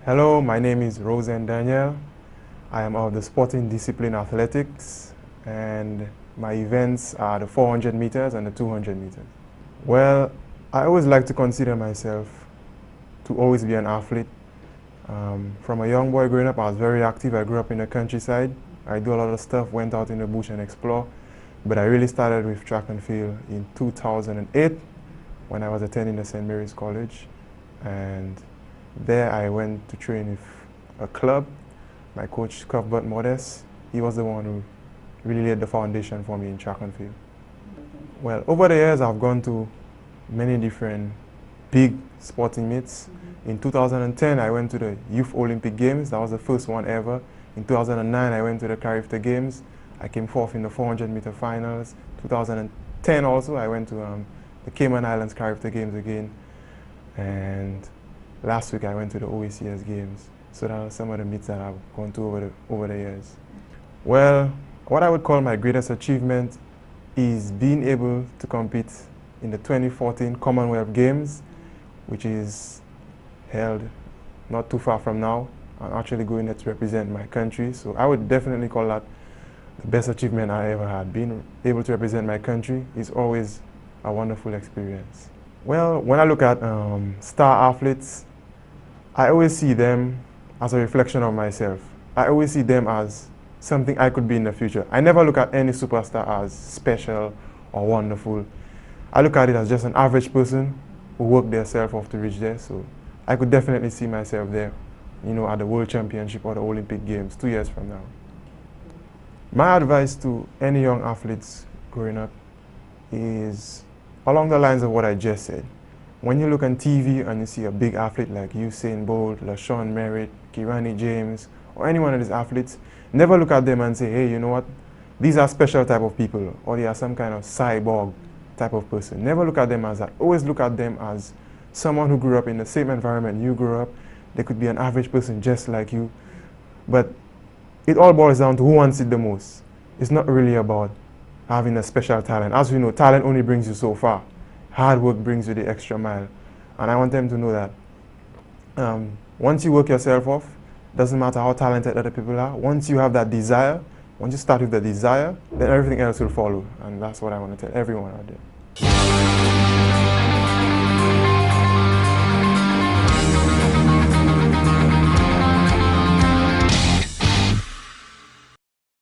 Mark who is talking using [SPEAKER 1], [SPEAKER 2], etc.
[SPEAKER 1] Hello, my name is Rosen Daniel. I am of the sporting discipline athletics, and my events are the 400 meters and the 200 meters. Well, I always like to consider myself to always be an athlete. From a young boy growing up, I was very active. I grew up in the countryside. I do a lot of stuff, went out in the bush and explore. But I really started with track and field in 2008 when I was attending the St. Mary's College. And there I went to train with a club. My coach, Cuthbert Modest, he was the one who really laid the foundation for me in track and field. Well, over the years, I've gone to many different big sporting meets. In 2010, I went to the Youth Olympic Games. That was the first one ever. In 2009, I went to the Carifta Games. I came fourth in the 400-meter finals. 2010 also, I went to the Cayman Islands Carifta Games again. And last week, I went to the OACS Games. So that are some of the meets that I've gone to over the years. Well, what I would call my greatest achievement is being able to compete in the 2014 Commonwealth Games, which is held not too far from now. I'm actually going there to represent my country. So I would definitely call that the best achievement I ever had. Being able to represent my country is always a wonderful experience. Well, when I look at star athletes, I always see them as a reflection of myself. I always see them as something I could be in the future. I never look at any superstar as special or wonderful. I look at it as just an average person who worked themselves off to reach there. So I could definitely see myself there, you know, at the World Championship or the Olympic Games 2 years from now. My advice to any young athletes growing up is along the lines of what I just said. When you look on TV and you see a big athlete like Usain Bolt, LaShawn Merritt, Kirani James, or any one of these athletes, never look at them and say, hey, you know what, these are special type of people, or they are some kind of cyborg type of person. Never look at them as that. Always look at them as someone who grew up in the same environment you grew up. They could be an average person just like you. But it all boils down to who wants it the most. It's not really about having a special talent. As we know, talent only brings you so far. Hard work brings you the extra mile. And I want them to know that once you work yourself off, doesn't matter how talented other people are, once you have that desire, once you start with the desire, then everything else will follow. And that's what I want to tell everyone out there.